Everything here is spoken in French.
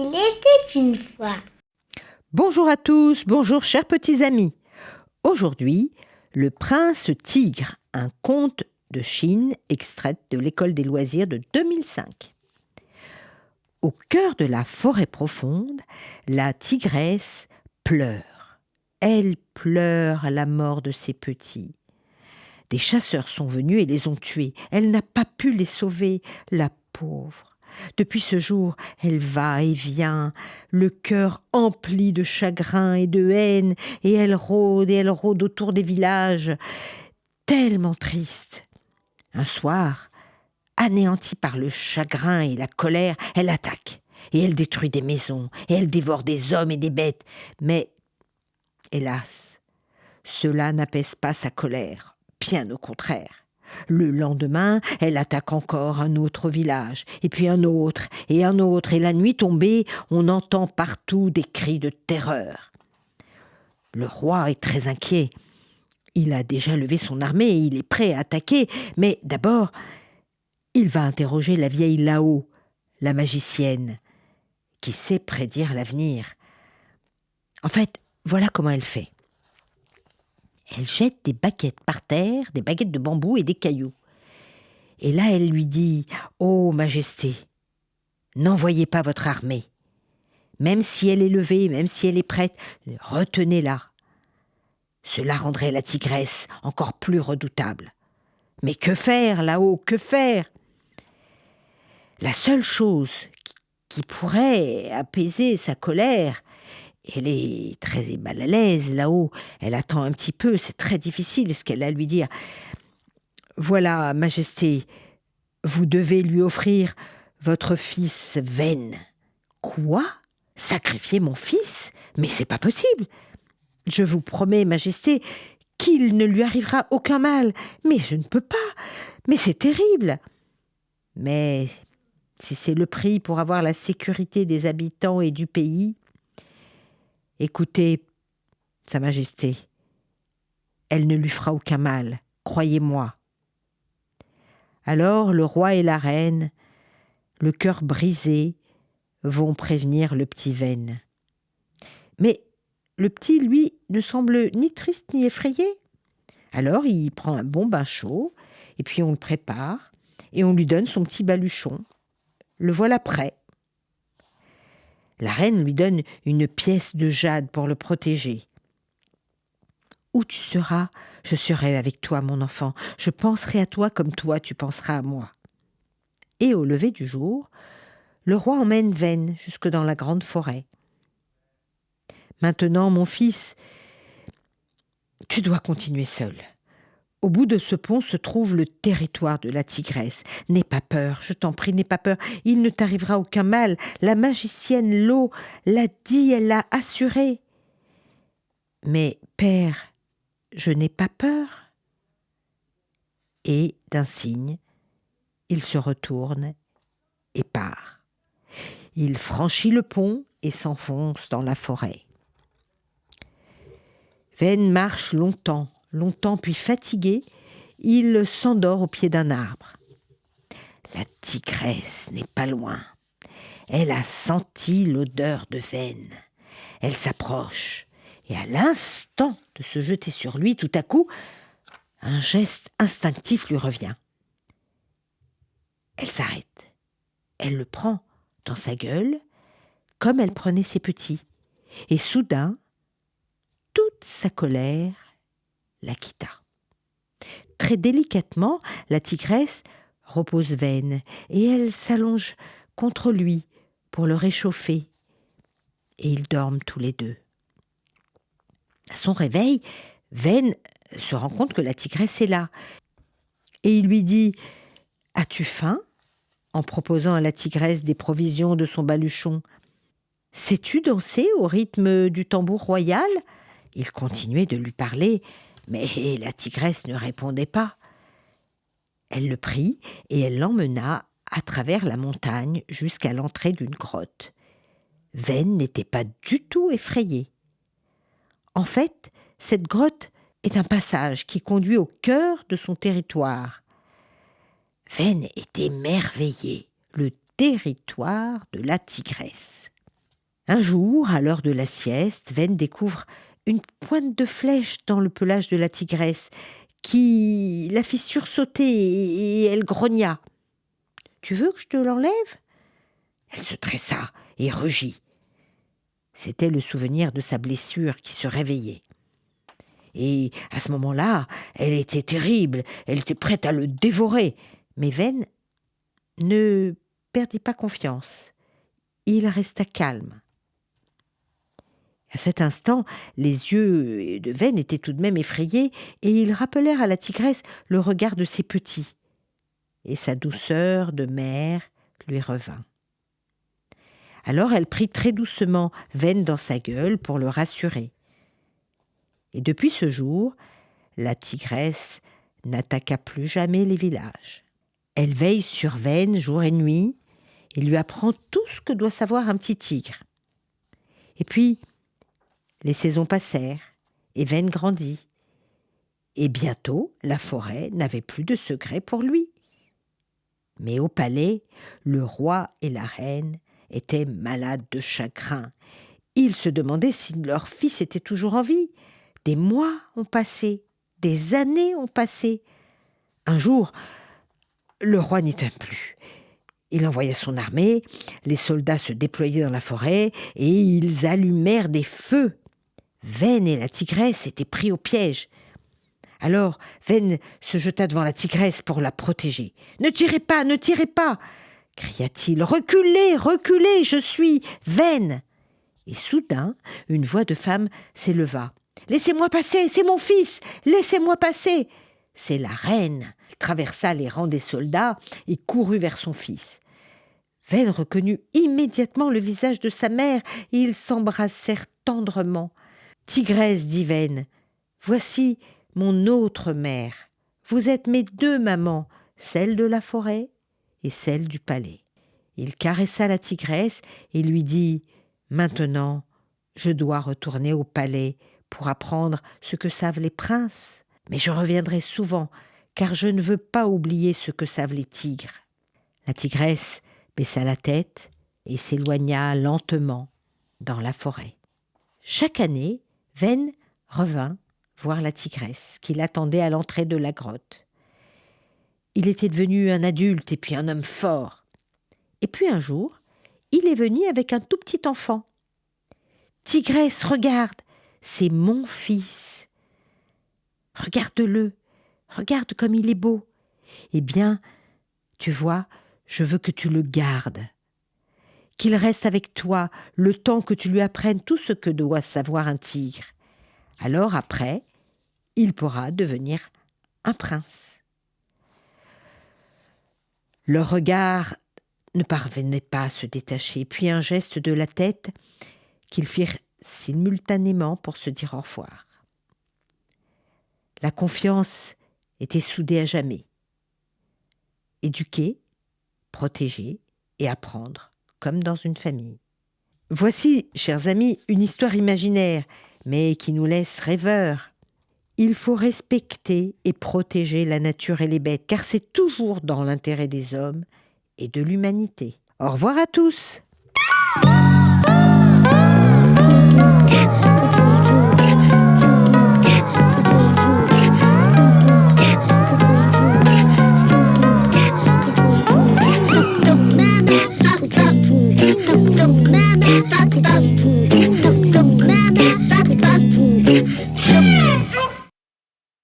Il était une fois. Bonjour à tous, bonjour chers petits amis. Aujourd'hui, le prince tigre, un conte de Chine extrait de l'école des loisirs de 2005. Au cœur de la forêt profonde, la tigresse pleure. Elle pleure à la mort de ses petits. Des chasseurs sont venus et les ont tués. Elle n'a pas pu les sauver, la pauvre. Depuis ce jour, elle va et vient, le cœur empli de chagrin et de haine, et elle rôde autour des villages, tellement triste. Un soir, anéantie par le chagrin et la colère, elle attaque, et elle détruit des maisons, et elle dévore des hommes et des bêtes. Mais, hélas, cela n'apaise pas sa colère, bien au contraire. Le lendemain, elle attaque encore un autre village, et puis un autre, et la nuit tombée, on entend partout des cris de terreur. Le roi est très inquiet. Il a déjà levé son armée et il est prêt à attaquer, mais d'abord, il va interroger la vieille Lao, la magicienne, qui sait prédire l'avenir. En fait, voilà comment elle fait. Elle jette des baguettes par terre, des baguettes de bambou et des cailloux. Et là, elle lui dit « Ô Majesté, n'envoyez pas votre armée. Même si elle est levée, même si elle est prête, retenez-la. Cela rendrait la tigresse encore plus redoutable. Mais que faire là-haut, que faire ?» La seule chose qui pourrait apaiser sa colère, elle est très mal à l'aise là-haut, elle attend un petit peu, c'est très difficile ce qu'elle a à lui dire. « Voilà, Majesté, vous devez lui offrir votre fils Ven. »« Quoi ? Sacrifier mon fils ? Mais c'est pas possible. Je vous promets, Majesté, qu'il ne lui arrivera aucun mal. Mais je ne peux pas. Mais c'est terrible. Mais si c'est le prix pour avoir la sécurité des habitants et du pays, écoutez, Sa Majesté, elle ne lui fera aucun mal, croyez-moi. » Alors le roi et la reine, le cœur brisé, vont prévenir le petit Ven. Mais le petit, lui, ne semble ni triste ni effrayé. Alors il prend un bon bain chaud, et puis on le prépare, et on lui donne son petit baluchon. Le voilà prêt. La reine lui donne une pièce de jade pour le protéger. « Où tu seras, je serai avec toi, mon enfant. Je penserai à toi comme toi, tu penseras à moi. » Et au lever du jour, le roi emmène Ven jusque dans la grande forêt. « Maintenant, mon fils, tu dois continuer seul. Au bout de ce pont se trouve le territoire de la tigresse. N'aie pas peur, je t'en prie, n'aie pas peur. Il ne t'arrivera aucun mal. La magicienne Lo l'a dit, elle l'a assuré. »« Mais, père, je n'ai pas peur. » Et, d'un signe, il se retourne et part. Il franchit le pont et s'enfonce dans la forêt. Ven marche longtemps, puis fatigué, il s'endort au pied d'un arbre. La tigresse n'est pas loin. Elle a senti l'odeur de Ven. Elle s'approche et à l'instant de se jeter sur lui, tout à coup, un geste instinctif lui revient. Elle s'arrête. Elle le prend dans sa gueule comme elle prenait ses petits. Et soudain, toute sa colère la quitta. Très délicatement, la tigresse repose Ven et elle s'allonge contre lui pour le réchauffer. Et ils dorment tous les deux. À son réveil, Ven se rend compte que la tigresse est là. Et il lui dit « As-tu faim ?» en proposant à la tigresse des provisions de son baluchon. « Sais-tu danser au rythme du tambour royal ?» Il continuait de lui parler, mais la tigresse ne répondait pas. Elle le prit et elle l'emmena à travers la montagne jusqu'à l'entrée d'une grotte. Ven n'était pas du tout effrayé. En fait, cette grotte est un passage qui conduit au cœur de son territoire. Ven est émerveillé, le territoire de la tigresse. Un jour, à l'heure de la sieste, Ven découvre une pointe de flèche dans le pelage de la tigresse qui la fit sursauter et elle grogna. « Tu veux que je te l'enlève ?» Elle se dressa et rugit. C'était le souvenir de sa blessure qui se réveillait. Et à ce moment-là, elle était terrible, elle était prête à le dévorer. Mais Ven ne perdit pas confiance. Il resta calme. À cet instant, les yeux de Ven étaient tout de même effrayés et ils rappelèrent à la tigresse le regard de ses petits. Et sa douceur de mère lui revint. Alors elle prit très doucement Ven dans sa gueule pour le rassurer. Et depuis ce jour, la tigresse n'attaqua plus jamais les villages. Elle veille sur Ven jour et nuit et lui apprend tout ce que doit savoir un petit tigre. Et puis, les saisons passèrent et Ven grandit. Et bientôt, la forêt n'avait plus de secret pour lui. Mais au palais, le roi et la reine étaient malades de chagrin. Ils se demandaient si leur fils était toujours en vie. Des mois ont passé, des années ont passé. Un jour, le roi n'y tint plus. Il envoya son armée, les soldats se déployaient dans la forêt et ils allumèrent des feux. Ven et la tigresse étaient pris au piège. Alors Ven se jeta devant la tigresse pour la protéger. « Ne tirez pas, ne tirez pas !» cria-t-il. « Reculez, reculez, je suis Ven !» Et soudain, une voix de femme s'éleva. « Laissez-moi passer, c'est mon fils, laissez-moi passer !» C'est la reine. Elle traversa les rangs des soldats et courut vers son fils. Ven reconnut immédiatement le visage de sa mère et ils s'embrassèrent tendrement. « Tigresse, dit Ven, voici mon autre mère. Vous êtes mes deux mamans, celle de la forêt et celle du palais. » Il caressa la tigresse et lui dit « Maintenant, je dois retourner au palais pour apprendre ce que savent les princes. Mais je reviendrai souvent, car je ne veux pas oublier ce que savent les tigres. » La tigresse baissa la tête et s'éloigna lentement dans la forêt. Chaque année, Ven revint voir la tigresse, qui l'attendait à l'entrée de la grotte. Il était devenu un adulte et puis un homme fort. Et puis un jour, il est venu avec un tout petit enfant. « Tigresse, regarde, c'est mon fils. Regarde-le, regarde comme il est beau. Eh bien, tu vois, je veux que tu le gardes. Qu'il reste avec toi le temps que tu lui apprennes tout ce que doit savoir un tigre. Alors après, il pourra devenir un prince. » Leur regard ne parvenait pas à se détacher, puis un geste de la tête qu'ils firent simultanément pour se dire au revoir. La confiance était soudée à jamais. Éduquer, protéger et apprendre, comme dans une famille. Voici, chers amis, une histoire imaginaire, mais qui nous laisse rêveurs. Il faut respecter et protéger la nature et les bêtes, car c'est toujours dans l'intérêt des hommes et de l'humanité. Au revoir à tous.